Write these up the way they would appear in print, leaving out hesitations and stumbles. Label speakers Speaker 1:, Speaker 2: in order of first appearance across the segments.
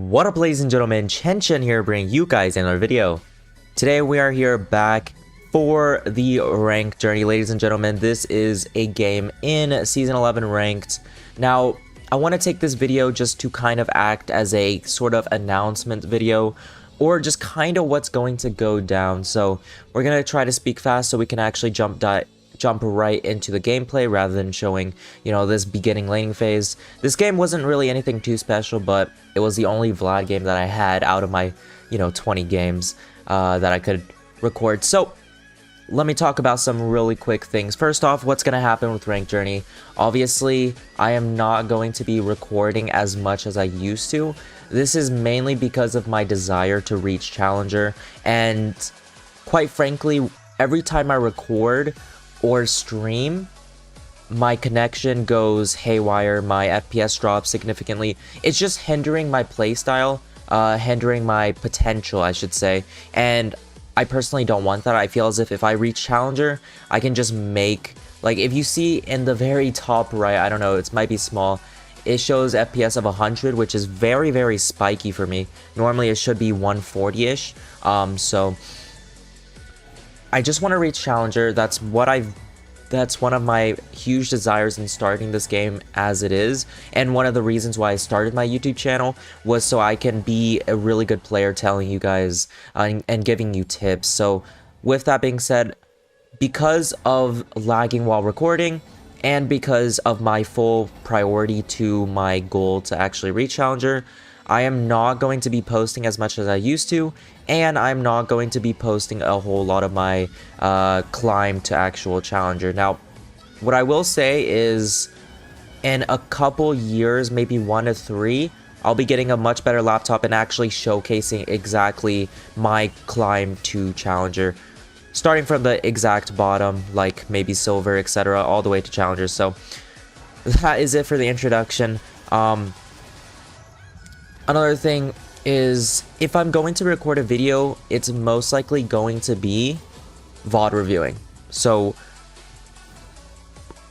Speaker 1: What up, ladies and gentlemen, Chen Chen here bringing you guys another video. Today we are here back for the ranked journey. Ladies and gentlemen, this is a game in Season 11 ranked. Now, I want to take this video just to kind of act as a sort of announcement video, or just kind of what's going to go down. So we're going to try to speak fast so we can actually jump right into the gameplay rather than showing, this beginning laning phase. This game wasn't really anything too special, but it was the only VLAD game that I had out of my, 20 games that I could record. So let me talk about some really quick things. First off, what's going to happen with Ranked Journey? Obviously, I am not going to be recording as much as I used to. This is mainly because of my desire to reach Challenger, and quite frankly, every time I record or stream, my connection goes haywire, my FPS drops significantly. It's just hindering my playstyle, hindering my potential, I should say, and I personally don't want that. I feel as if I reach Challenger, I can just make, like, if you see in the very top right, I don't know, it might be small, it shows FPS of 100, which is very, very spiky for me. Normally it should be 140-ish, so I just want to reach Challenger. That's one of my huge desires in starting this game as it is, and one of the reasons why I started my YouTube channel was so I can be a really good player, telling you guys and giving you tips. So with that being said, because of lagging while recording and because of my full priority to my goal to actually reach Challenger, I am not going to be posting as much as I used to, and I'm not going to be posting a whole lot of my climb to actual Challenger. Now, what I will say is, in a couple years, maybe 1 to 3, I'll be getting a much better laptop and actually showcasing exactly my climb to Challenger, starting from the exact bottom, like maybe silver, etc., all the way to Challenger. So that is it for the introduction. Another thing is, if I'm going to record a video, it's most likely going to be VOD reviewing. So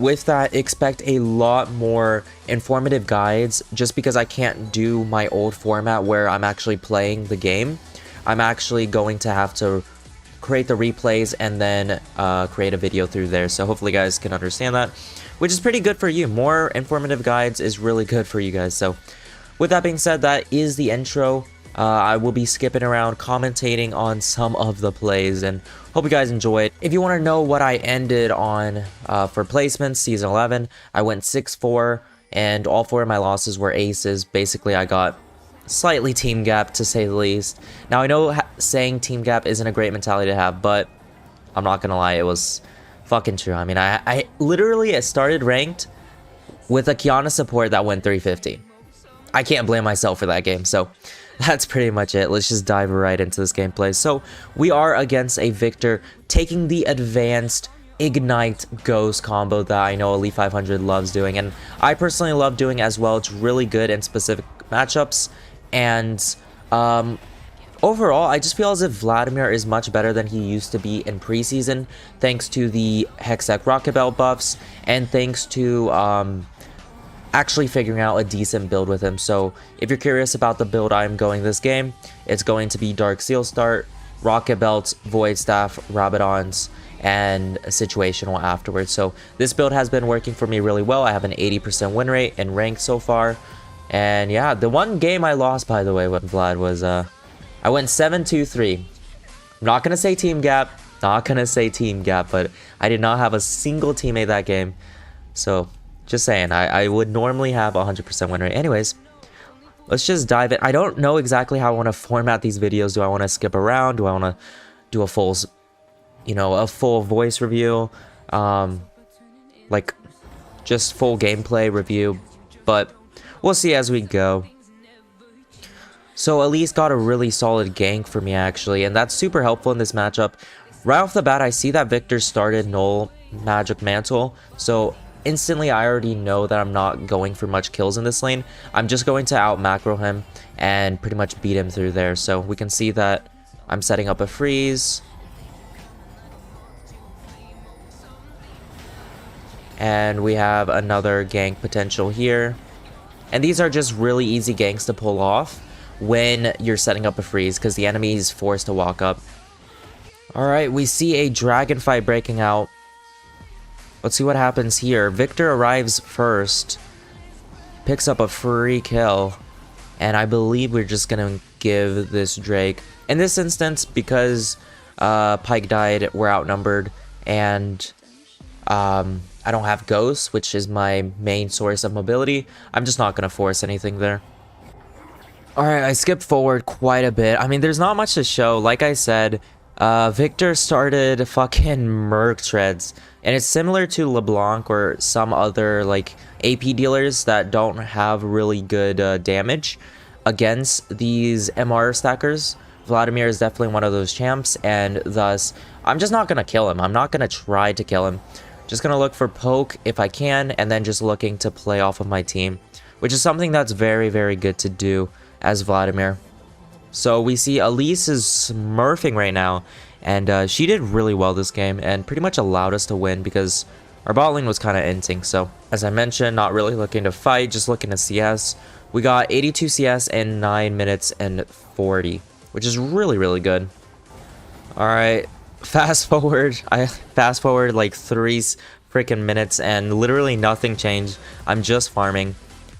Speaker 1: with that, expect a lot more informative guides, just because I can't do my old format where I'm actually playing the game. I'm actually going to have to create the replays and then create a video through there. So hopefully you guys can understand that, which is pretty good for you. More informative guides is really good for you guys. So with that being said, that is the intro. I will be skipping around, commentating on some of the plays, and hope you guys enjoy it. If you want to know what I ended on for placements, Season 11, I went 6-4, and all 4 of my losses were aces. Basically, I got slightly team gap, to say the least. Now, I know saying team gap isn't a great mentality to have, but I'm not going to lie, it was fucking true. I mean, I literally started ranked with a Kiana support that went 350. I can't blame myself for that game, so that's pretty much it. Let's just dive right into this gameplay. So we are against a Victor, taking the advanced Ignite Ghost combo that I know Elite 500 loves doing, and I personally love doing as well. It's really good in specific matchups, and overall, I just feel as if Vladimir is much better than he used to be in preseason, thanks to the Hextech Rocket Belt buffs, and thanks to actually figuring out a decent build with him. So if you're curious about the build I'm going this game, it's going to be Dark Seal start, Rocket Belts, Void Staff, Rabadons, and a situational afterwards. So this build has been working for me really well. I have an 80% win rate in ranked so far. And yeah, the one game I lost, by the way, with Vlad was I went 7-2-3. I'm not gonna say team gap, but I did not have a single teammate that game. So just saying, I would normally have 100% win rate. Anyways, let's just dive in. I don't know exactly how I want to format these videos. Do I want to skip around? Do I want to do a full, a full voice review? Like, just full gameplay review? But we'll see as we go. So Elise got a really solid gank for me, actually, and that's super helpful in this matchup. Right off the bat, I see that Victor started Null Magic Mantle, so instantly I already know that I'm not going for much kills in this lane. I'm just going to out macro him and pretty much beat him through there. So we can see that I'm setting up a freeze, and we have another gank potential here, and these are just really easy ganks to pull off. when you're setting up a freeze, because the enemy is forced to walk up. Alright, we see a dragon fight breaking out. Let's see what happens here. Victor arrives first, picks up a free kill, and I believe we're just gonna give this Drake. In this instance, because Pike died, we're outnumbered, and I don't have Ghost, which is my main source of mobility. I'm just not gonna force anything there. Alright, I skipped forward quite a bit. I mean, there's not much to show. Like I said, Victor started fucking Merc Treads, and it's similar to LeBlanc or some other like AP dealers that don't have really good damage against these MR stackers. Vladimir is definitely one of those champs, and thus I'm just not gonna kill him. I'm not gonna try to kill him. Just gonna look for poke if I can, and then just looking to play off of my team, which is something that's very, very good to do as Vladimir. So we see Elise is smurfing right now, and she did really well this game and pretty much allowed us to win because our bot lane was kind of inting. So as I mentioned, not really looking to fight, just looking to CS. We got 82 CS in 9 minutes and 40, which is really, really good. Alright, fast forward. I fast forward like 3 freaking minutes and literally nothing changed. I'm just farming.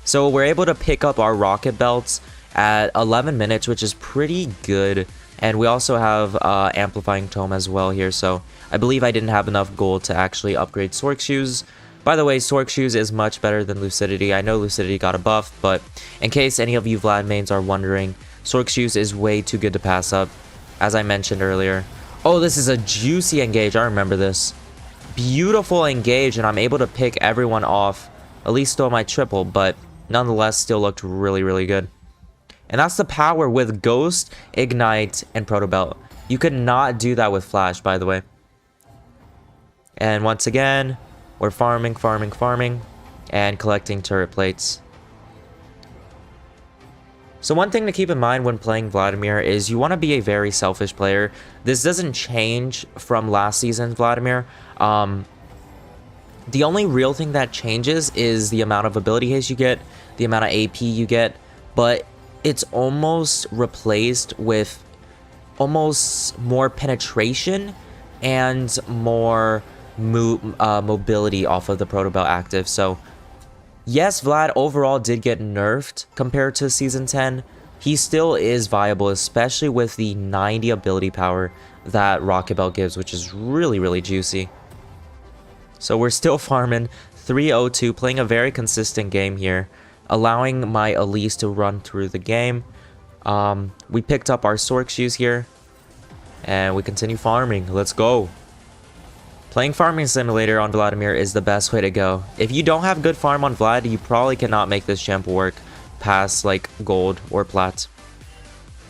Speaker 1: So we're able to pick up our rocket belts at 11 minutes, which is pretty good. And we also have amplifying tome as well here. So I believe I didn't have enough gold to actually upgrade Sork Shoes. By the way, Sork Shoes is much better than Lucidity. I know Lucidity got a buff, but in case any of you Vlad mains are wondering, Sork Shoes is way too good to pass up, as I mentioned earlier. Oh, this is a juicy engage. I remember this. Beautiful engage, and I'm able to pick everyone off. At least stole my triple, but nonetheless still looked really, really good. And that's the power with Ghost, Ignite, and Proto Belt. You could not do that with Flash, by the way. And once again, we're farming, and collecting turret plates. So one thing to keep in mind when playing Vladimir is you want to be a very selfish player. This doesn't change from last season's Vladimir. The only real thing that changes is the amount of ability haste you get, the amount of AP you get, but it's almost replaced with almost more penetration and more mobility off of the Proto Belt active. So yes, Vlad overall did get nerfed compared to Season 10. He still is viable, especially with the 90 ability power that Rocket Belt gives, which is really, really juicy. So we're still farming 302, playing a very consistent game here, allowing my Elise to run through the game. We picked up our Sork Shoes here, and we continue farming. Let's go. Playing Farming Simulator on Vladimir is the best way to go. If you don't have good farm on Vlad, you probably cannot make this champ work past like gold or plat.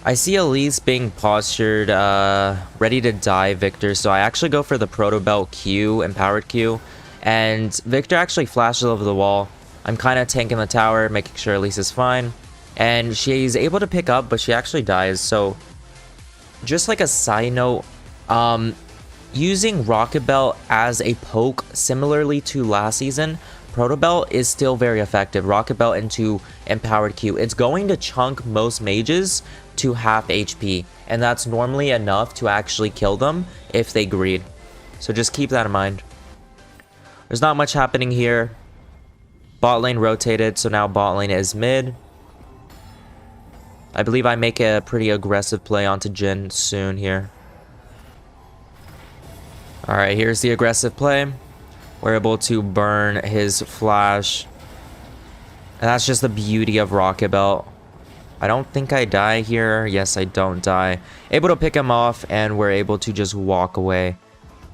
Speaker 1: I see Elise being postured, ready to die Victor, so I actually go for the Proto Belt Q, Empowered Q, and Victor actually flashes over the wall. I'm kind of tanking the tower, making sure Elise is fine, and she's able to pick up, but she actually dies. So just like a side note, using Rocket Belt as a poke, similarly to last season, Proto Belt is still very effective. Rocket Belt into Empowered Q. It's going to chunk most mages to half HP, and that's normally enough to actually kill them if they greed. So just keep that in mind. There's not much happening here. Bot lane rotated, so now bot lane is mid. I believe I make a pretty aggressive play onto Jhin soon here. Alright, here's the aggressive play. We're able to burn his flash. And that's just the beauty of Rocket Belt. I don't think I die here. Yes, I don't die. Able to pick him off, and we're able to just walk away.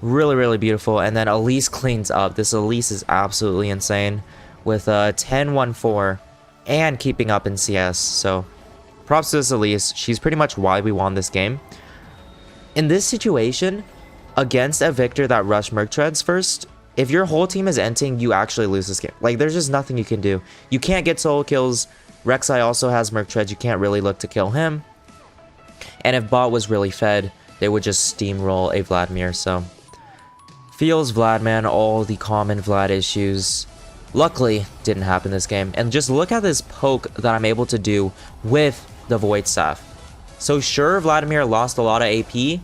Speaker 1: Really, really beautiful. And then Elise cleans up. This Elise is absolutely insane. With a 10-1-4 and keeping up in CS. So props to this Elise. She's pretty much why we won this game. In this situation, against a Victor that rushed Merc Treads first, if your whole team is enting, you actually lose this game. Like, there's just nothing you can do. You can't get solo kills. Rek'Sai also has Merc Treads. You can't really look to kill him. And if bot was really fed, they would just steamroll a Vladimir. So feels Vlad, man, all the common Vlad issues. Luckily, didn't happen this game. And just look at this poke that I'm able to do with the Void Staff. So sure, Vladimir lost a lot of AP,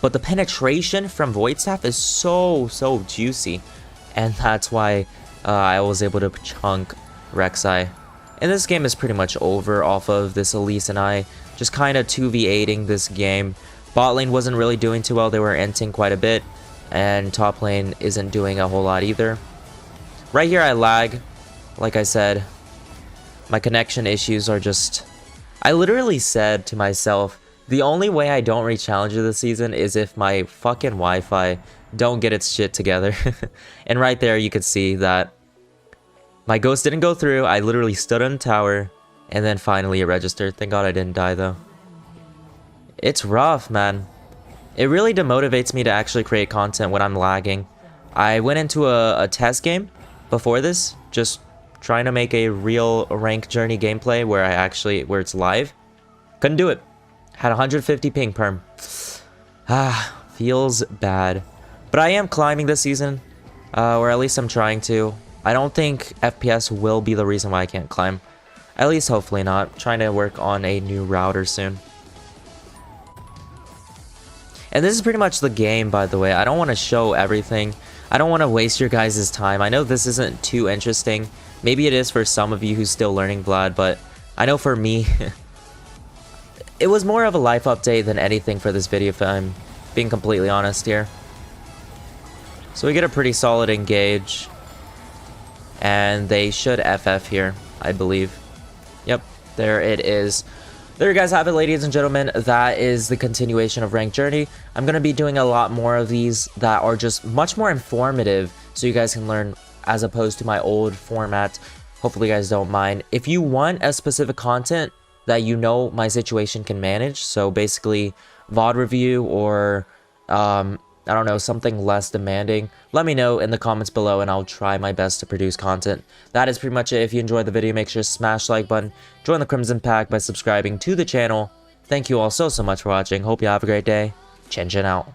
Speaker 1: but the penetration from Void Staff is so juicy. And that's why I was able to chunk Rek'Sai. And this game is pretty much over off of this Elise and I just kind of 2v8ing this game. Bot lane wasn't really doing too well. They were inting quite a bit. And top lane isn't doing a whole lot either. Right here I lag. Like I said, my connection issues are just... I literally said to myself, the only way I don't reach Challenger this season is if my fucking Wi-Fi don't get its shit together. And right there you could see that my ghost didn't go through. I literally stood on the tower and then finally it registered. Thank God I didn't die though. It's rough, man. It really demotivates me to actually create content when I'm lagging. I went into a test game before this, just trying to make a real rank journey gameplay where it's live. Couldn't do it. Had 150 ping perm. Feels bad. But I am climbing this season, or at least I'm trying to. I don't think FPS will be the reason why I can't climb. At least hopefully not. Trying to work on a new router soon. And this is pretty much the game, by the way. I don't want to show everything. I don't want to waste your guys' time. I know this isn't too interesting. Maybe it is for some of you who's still learning Vlad, but I know for me, it was more of a life update than anything for this video, if I'm being completely honest here. So we get a pretty solid engage. And they should FF here, I believe. Yep, there it is. There you guys have it, ladies and gentlemen. That is the continuation of Ranked Journey. I'm going to be doing a lot more of these that are just much more informative so you guys can learn as opposed to my old format. Hopefully you guys don't mind. If you want a specific content that you know my situation can manage, so basically VOD review or I don't know, something less demanding, let me know in the comments below and I'll try my best to produce content. That is pretty much it. If you enjoyed the video, make sure to smash the like button, join the Crimson Pack by subscribing to the channel. Thank you all so much for watching. Hope you have a great day. Chen Chen out.